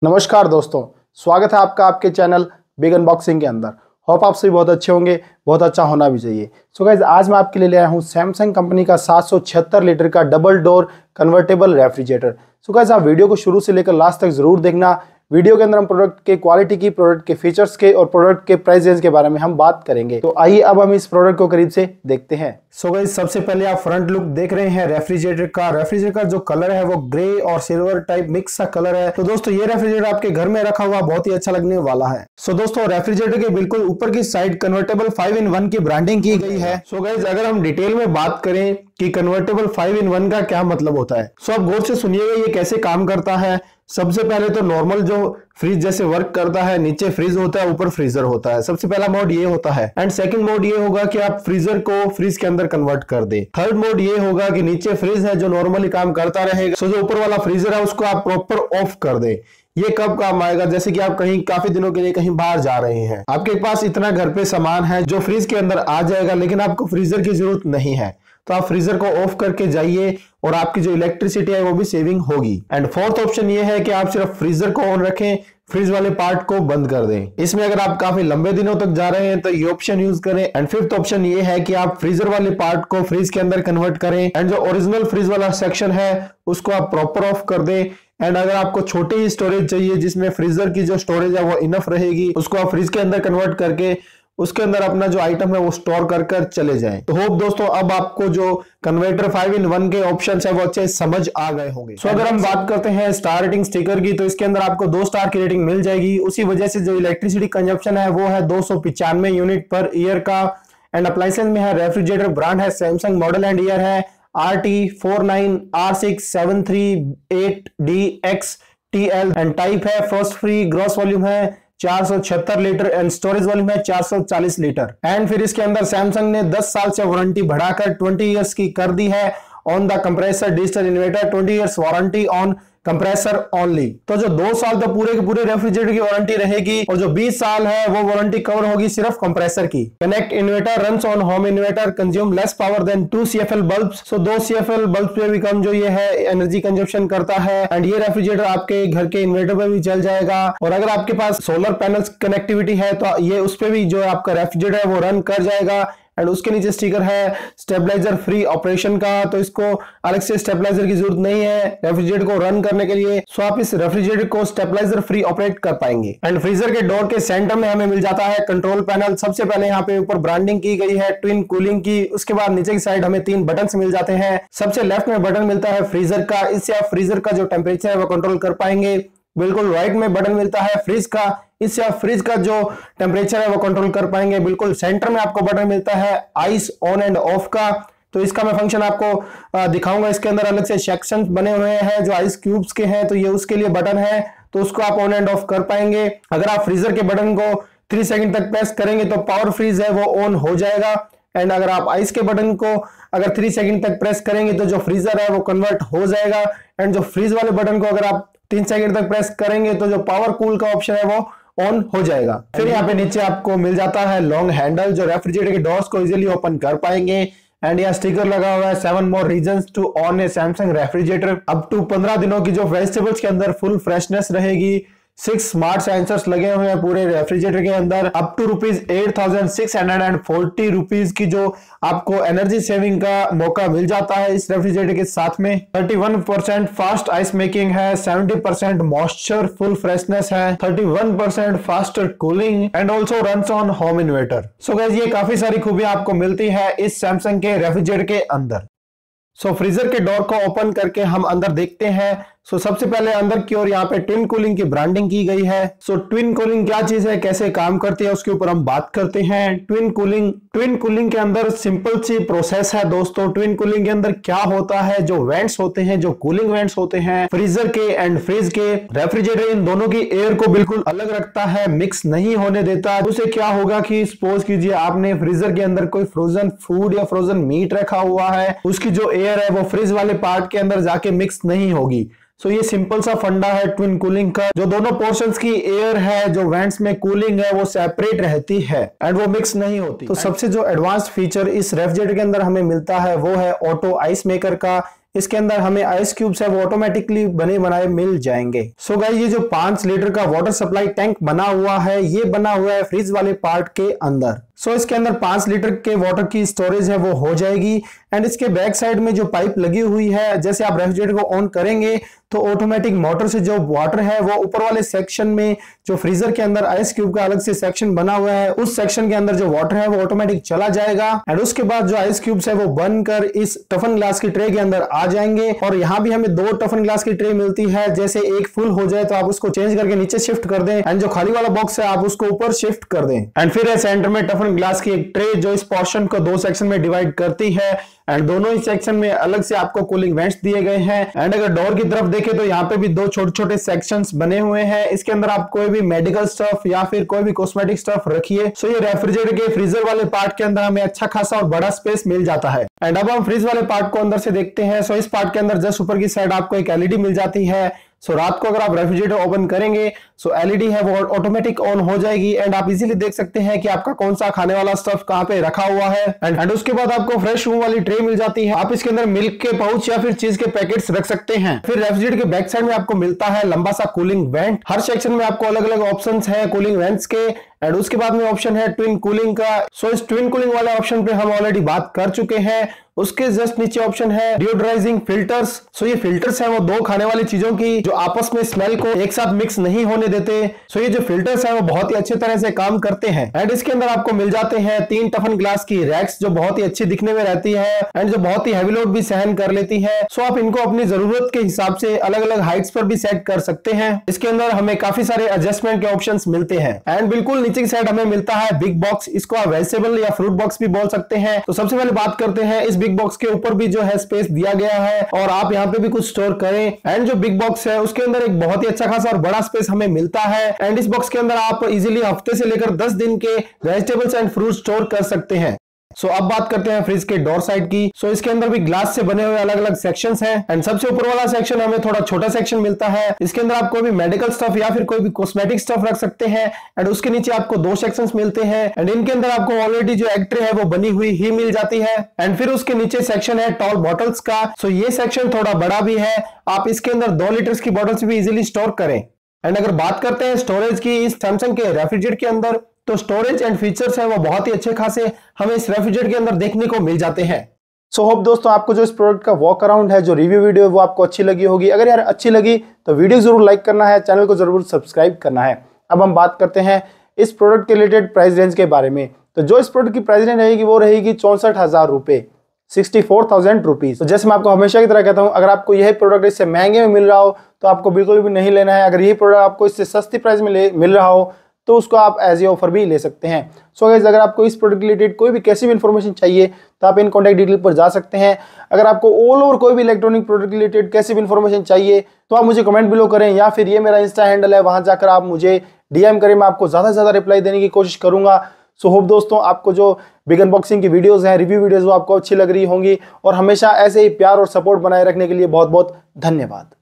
नमस्कार दोस्तों, स्वागत है आपका आपके चैनल बिग अनबॉक्सिंग के अंदर। होप आप सभी बहुत अच्छे होंगे, बहुत अच्छा होना भी चाहिए। सो गाइज, आज मैं आपके लिए ले आया हूँ सैमसंग कंपनी का 776 लीटर का double door convertible refrigerator. So guys, आप वीडियो को शुरू से लेकर लास्ट तक जरूर देखना। वीडियो के अंदर हम प्रोडक्ट के क्वालिटी की, प्रोडक्ट के फीचर्स के और प्रोडक्ट के प्राइस रेंज के बारे में हम बात करेंगे। तो आइए अब हम इस प्रोडक्ट को करीब से देखते हैं। सो गाइस, सबसे पहले आप फ्रंट लुक देख रहे हैं रेफ्रिजरेटर का। रेफ्रिजरेटर का जो कलर है वो ग्रे और सिल्वर टाइप मिक्स सा कलर है। तो दोस्तों, ये रेफ्रिजरेटर आपके घर में रखा हुआ बहुत ही अच्छा लगने वाला है। सो दोस्तों, रेफ्रिजरेटर के बिल्कुल ऊपर की साइड कन्वर्टेबल 5-in-1 की ब्रांडिंग की गई है। सो गाइस, अगर हम डिटेल में बात करें कि कन्वर्टेबल 5-in-1 का क्या मतलब होता है, सो आप गौर से सुनिएगा ये कैसे काम करता है। सबसे पहले तो नॉर्मल जो फ्रिज जैसे वर्क करता है, नीचे फ्रिज होता है, ऊपर फ्रीजर होता है। सबसे पहला मोड ये होता है। एंड सेकंड मोड ये होगा कि आप फ्रीजर को फ्रिज के अंदर कन्वर्ट कर दे। थर्ड मोड ये होगा कि नीचे फ्रिज है जो नॉर्मली काम करता रहेगा, सो जो ऊपर वाला फ्रीजर है उसको आप प्रॉपर ऑफ कर दे। ये कब काम आएगा? जैसे कि आप कहीं काफी दिनों के लिए कहीं बाहर जा रहे हैं, आपके पास इतना घर पे सामान है जो फ्रिज के अंदर आ जाएगा, लेकिन आपको फ्रीजर की जरूरत नहीं है, तो आप फ्रीजर को ऑफ करके जाइए और आपकी जो इलेक्ट्रिसिटी है वो भी सेविंग होगी। एंड फोर्थ ऑप्शन ये है कि आप सिर्फ फ्रीजर को ऑन रखें, फ्रिज वाले पार्ट को बंद कर दें। इसमें अगर आप काफी लंबे दिनों तक जा रहे हैं तो ये ऑप्शन यूज करें। एंड फिफ्थ ऑप्शन ये है कि आप फ्रीजर वाले पार्ट को फ्रिज के अंदर कन्वर्ट करें एंड जो ओरिजिनल फ्रिज वाला सेक्शन है उसको आप प्रॉपर ऑफ कर दें। एंड अगर आपको छोटी ही स्टोरेज चाहिए जिसमें फ्रीजर की जो स्टोरेज है वो इनफ रहेगी, उसको आप फ्रिज के अंदर कन्वर्ट करके उसके अंदर अपना जो आइटम है वो स्टोर कर चले जाएं। तो होप दोस्तों अब आपको जो कन्वर्टर 5-in-1 के ऑप्शंस है वो अच्छे समझ आ गए होंगे। सो अगर हम बात करते हैं स्टार रेटिंग स्टिकर की, तो इसके अंदर आपको 2 स्टार की रेटिंग मिल जाएगी। उसी वजह से जो इलेक्ट्रिसिटी कंजप्शन है वो है 295 यूनिट पर ईयर का। एंड अप्लायंसेस में है रेफ्रिजरेटर ब्रांड है सैमसंग, मॉडल एंड ईयर है RT49R67388DXTL एंड टाइप है फर्स्ट फ्री। ग्रॉस वॉल्यूम है 476 लीटर एंड स्टोरेज वॉल्यूम है 440 लीटर। एंड फिर इसके अंदर सैमसंग ने 10 साल से वारंटी बढ़ाकर 20 इयर्स की कर दी है on the compressor digital inverter, 20 years warranty on compressor only. तो जो 2 साल तो पूरे के पूरे रेफ्रिजरेटर की वारंटी रहेगी और जो 20 साल है वो वारंटी कवर होगी सिर्फ कंप्रेसर की। Connect inverter runs on home inverter, consume less power than 2 CFL bulbs. So 2 CFL bulb पे भी कम जो ये है एनर्जी कंजप्शन करता है। एंड ये रेफ्रिजरेटर आपके घर के इन्वर्टर पे भी चल जाएगा। और अगर आपके पास सोलर पैनल्स कनेक्टिविटी है तो ये उस पे भी जो आपका रेफ्रिजरेटर है वो रन कर जाएगा। एंड उसके नीचे स्टिकर है स्टेबलाइजर फ्री ऑपरेशन का, तो इसको अलग से स्टेबलाइजर की जरूरत नहीं है रेफ्रिजरेटर को रन करने के लिए। सो आप इस रेफ्रिजरेटर को स्टेबलाइजर फ्री ऑपरेट कर पाएंगे। एंड फ्रीजर के डोर के सेंटर में हमें मिल जाता है कंट्रोल पैनल। सबसे पहले यहाँ पे ऊपर ब्रांडिंग की गई है ट्विन कूलिंग की। उसके बाद नीचे की साइड हमें 3 बटन मिल जाते हैं। सबसे लेफ्ट में बटन मिलता है फ्रीजर का, इससे आप फ्रीजर का जो टेम्परेचर है वो कंट्रोल कर पाएंगे। बिल्कुल राइट में बटन मिलता है फ्रिज का, इससे आप फ्रिज का जो टेम्परेचर है वो कंट्रोल कर पाएंगे। बिल्कुल सेंटर में आपको बटन मिलता है आइस ऑन एंड ऑफ का, तो इसका मैं फंक्शन आपको दिखाऊंगा। इसके अंदर अलग से सेक्शन बने हुए हैं जो आइस क्यूब्स के हैं, तो ये उसके लिए बटन है, तो उसको आप ऑन एंड ऑफ कर पाएंगे। अगर आप फ्रीजर के बटन को 3 सेकंड तक प्रेस करेंगे तो पावर फ्रीज है वो ऑन हो जाएगा। एंड अगर आप आइस के बटन को अगर 3 सेकंड तक प्रेस करेंगे तो जो फ्रीजर है वो कन्वर्ट हो जाएगा। एंड जो फ्रीज वाले बटन को अगर आप 3 सेकंड तक प्रेस करेंगे तो जो पावर कूल का ऑप्शन है वो ऑन हो जाएगा। फिर यहाँ पे नीचे आपको मिल जाता है लॉन्ग हैंडल जो रेफ्रिजरेटर के डोर्स को इजीली ओपन कर पाएंगे। एंड यहाँ स्टिकर लगा हुआ है 7 more reasons to own a Samsung refrigerator. Up to 15 दिनों की जो वेजिटेबल्स के अंदर फुल फ्रेशनेस रहेगी। 6 स्मार्ट सेंसर्स लगे हुए हैं पूरे रेफ्रिजरेटर के अंदर। अप टू ₹8,640 की जो आपको एनर्जी सेविंग का मौका मिल जाता है इस रेफ्रिजरेटर के साथ में। 31% फास्ट आइस मेकिंग है, 70% मॉइस्चर फुल फ्रेशनेस है, 31% faster cooling and also runs on home inverter. So guys, ये काफी सारी खूबियां आपको मिलती है इस सैमसंग के रेफ्रिजरेटर के अंदर। सो फ्रीजर के डोर को ओपन करके हम अंदर देखते हैं। सो सबसे पहले अंदर की ओर यहाँ पे ट्विन कूलिंग की ब्रांडिंग की गई है। सो ट्विन कूलिंग क्या चीज है, कैसे काम करती है, उसके ऊपर हम बात करते हैं। ट्विन कूलिंग के अंदर सिंपल सी प्रोसेस है दोस्तों। ट्विन कूलिंग के अंदर क्या होता है, जो वेंट्स होते हैं, जो कूलिंग वेंट्स होते हैं फ्रीजर के एंड फ्रिज के, रेफ्रिजरेटर इन दोनों की एयर को बिल्कुल अलग रखता है, मिक्स नहीं होने देता। उससे क्या होगा कि सपोज कीजिए आपने फ्रीजर के अंदर कोई फ्रोजन फूड या फ्रोजन मीट रखा हुआ है, उसकी जो एयर है वो फ्रिज वाले पार्ट के अंदर जाके मिक्स नहीं होगी। सो ये सिंपल सा फंडा है ट्विन कूलिंग का। जो दोनों पोर्शंस की एयर है, जो वेंट्स में कूलिंग है, वो सेपरेट रहती है एंड वो मिक्स नहीं होती। तो सबसे जो एडवांस फीचर इस रेफ्रिजरेटर के अंदर हमें मिलता है वो है ऑटो आइस मेकर का। इसके अंदर हमें आइस क्यूब्स है वो ऑटोमेटिकली बने बनाए मिल जाएंगे। सो गाइस, ये जो 5 लीटर का वाटर सप्लाई टैंक बना हुआ है, ये बना हुआ है फ्रिज वाले पार्ट के अंदर। सो इसके अंदर 5 लीटर के वाटर की स्टोरेज है वो हो जाएगी। एंड इसके बैक साइड में जो पाइप लगी हुई है, जैसे आप रेफ्रिजरेटर को ऑन करेंगे तो ऑटोमेटिक मोटर से जो वाटर है वो ऊपर वाले सेक्शन में, जो फ्रीजर के अंदर आइस क्यूब का अलग से सेक्शन बना हुआ है, उस सेक्शन के अंदर जो वाटर है वो ऑटोमेटिक चला जाएगा। एंड उसके बाद जो आइस क्यूब्स है वो बनकर इस टफन ग्लास की ट्रे के अंदर आ जाएंगे। और यहाँ भी हमें 2 टफन ग्लास की ट्रे मिलती है। जैसे एक फुल हो जाए तो आप उसको चेंज करके नीचे शिफ्ट कर दें, एंड जो खाली वाला बॉक्स है आप उसको ऊपर शिफ्ट कर दें। एंड फिर सेंटर में टफन ग्लास की एक ट्रे जो इस पोर्शन को 2 सेक्शन में डिवाइड करती है। एंड दोनों ही सेक्शन में अलग से आपको कूलिंग वेंट्स दिए गए हैं। एंड अगर डोर की तरफ देखें तो यहाँ पे भी 2 छोटे छोटे सेक्शंस बने हुए हैं। इसके अंदर आप कोई भी मेडिकल स्टफ या फिर कोई भी कॉस्मेटिक स्टफ रखिए। सो ये रेफ्रिजरेटर के फ्रीजर वाले पार्ट के अंदर हमें अच्छा खासा और बड़ा स्पेस मिल जाता है। एंड अब हम फ्रिज वाले पार्ट को अंदर से देखते हैं। सो इस पार्ट के अंदर जस्ट ऊपर की साइड आपको एक एलईडी मिल जाती है। सो रात को अगर आप रेफ्रिजरेटर ओपन करेंगे सो एलईडी है वो ऑटोमेटिक ऑन हो जाएगी। एंड आप इजीली देख सकते हैं कि आपका कौन सा खाने वाला स्टफ कहाँ पे रखा हुआ है। एंड उसके बाद आपको फ्रेश रूम वाली ट्रे मिल जाती है। आप इसके अंदर मिल्क के पाउच या फिर चीज के पैकेट्स रख सकते हैं। फिर रेफ्रिजरेटर के बैक साइड में आपको मिलता है लंबा सा कूलिंग वेंट। हर सेक्शन में आपको अलग अलग ऑप्शंस है कूलिंग वेंट्स के। एंड उसके बाद में ऑप्शन है ट्विन कूलिंग का। सो इस ट्विन कूलिंग वाले ऑप्शन पे हम ऑलरेडी बात कर चुके हैं। उसके जस्ट नीचे ऑप्शन है डिओड्राइजिंग फिल्टर्स। सो ये फिल्टर्स है वो 2 खाने वाली चीजों की जो आपस में स्मेल को एक साथ मिक्स नहीं होने देते। सो ये जो फिल्टर्स है वो बहुत ही अच्छे तरह से काम करते हैं। एंड इसके अंदर आपको मिल जाते हैं 3 टफन ग्लास की रैक्स जो बहुत ही अच्छी दिखने में रहती है एंड जो बहुत ही हैवी लोड भी सहन कर लेती है। सो आप इनको अपनी जरूरत के हिसाब से अलग अलग हाइट्स पर भी सेट कर सकते हैं। इसके अंदर हमें काफी सारे एडजस्टमेंट के ऑप्शंस मिलते हैं। एंड बिल्कुल नीचे की साइड हमें मिलता है बिग बॉक्स। इसको आप वेजिटेबल या फ्रूट बॉक्स भी बोल सकते हैं। तो सबसे पहले बात करते हैं इस बिग बॉक्स के ऊपर भी जो है स्पेस दिया गया है और आप यहाँ पे भी कुछ स्टोर करें। एंड जो बिग बॉक्स है उसके अंदर एक बहुत ही अच्छा खासा और बड़ा स्पेस हमें मिलता है। एंड इस बॉक्स के अंदर आप इजीली हफ्ते से लेकर 10 दिन के वेजिटेबल्स एंड फ्रूट स्टोर कर सकते हैं। सो अब बात करते हैं फ्रिज के डोर साइड की। सो इसके अंदर भी ग्लास से बने हुए अलग अलग सेक्शंस हैं। एंड सबसे ऊपर वाला सेक्शन हमें थोड़ा छोटा सेक्शन मिलता है। इसके अंदर आप कोई भी मेडिकल स्टफ या फिर कोई भी कॉस्मेटिक स्टफ रख सकते हैं। एंड उसके नीचे आपको 2 सेक्शंस मिलते हैं। एंड इनके अंदर आपको ऑलरेडी जो एग ट्रे है वो बनी हुई ही मिल जाती है। एंड फिर उसके नीचे सेक्शन है टॉल बॉटल्स का। सो ये सेक्शन थोड़ा बड़ा भी है। आप इसके अंदर 2 लीटर्स की बॉटल्स भी इजीली स्टोर करें। एंड अगर बात करते हैं स्टोरेज की इस सैमसंग के रेफ्रिजरेटर के अंदर, तो स्टोरेज एंड फीचर्स है वो बहुत ही अच्छे खासे हमें इस रेफ्रिजरेटर के अंदर देखने को मिल जाते हैं। सो होप दोस्तों आपको जो इस प्रोडक्ट का वॉक अराउंड है, जो रिव्यू वीडियो है वो आपको अच्छी लगी होगी। अगर यार अच्छी लगी तो वीडियो जरूर लाइक करना है, चैनल को जरूर सब्सक्राइब करना है। अब हम बात करते हैं इस प्रोडक्ट के रिलेटेड प्राइस रेंज के बारे में। तो जो इस प्रोडक्ट की प्राइस रेंज रहेगी वो रहेगी 64,000 रुपए, 64,000 रुपीज। तो जैसे मैं आपको हमेशा की तरह कहता हूँ, अगर आपको यही प्रोडक्ट इससे महंगे में मिल रहा हो तो आपको बिल्कुल भी नहीं लेना है। अगर यही प्रोडक्ट आपको इससे सस्ती प्राइस में मिल रहा हो तो उसको आप एज ए ऑफर भी ले सकते हैं। सो गाइस, अगर आपको इस प्रोडक्ट रिलेटेड कोई भी कैसी भी इन्फॉर्मेशन चाहिए तो आप इन कॉन्टैक्ट डिटेल पर जा सकते हैं। अगर आपको ऑल ओवर कोई भी इलेक्ट्रॉनिक प्रोडक्ट रिलेटेड कैसी भी इन्फॉर्मेशन चाहिए तो आप मुझे कमेंट बिलो करें, या फिर ये मेरा इंस्टा हैंडल है, वहां जाकर आप मुझे डीएम करें। मैं आपको ज़्यादा से ज़्यादा रिप्लाई देने की कोशिश करूंगा। सो होप दोस्तों आपको जो बिग अनबॉक्सिंग की वीडियोस हैं, रिव्यू वीडियोस, वो आपको अच्छी लग रही होंगी। और हमेशा ऐसे ही प्यार और सपोर्ट बनाए रखने के लिए बहुत बहुत धन्यवाद।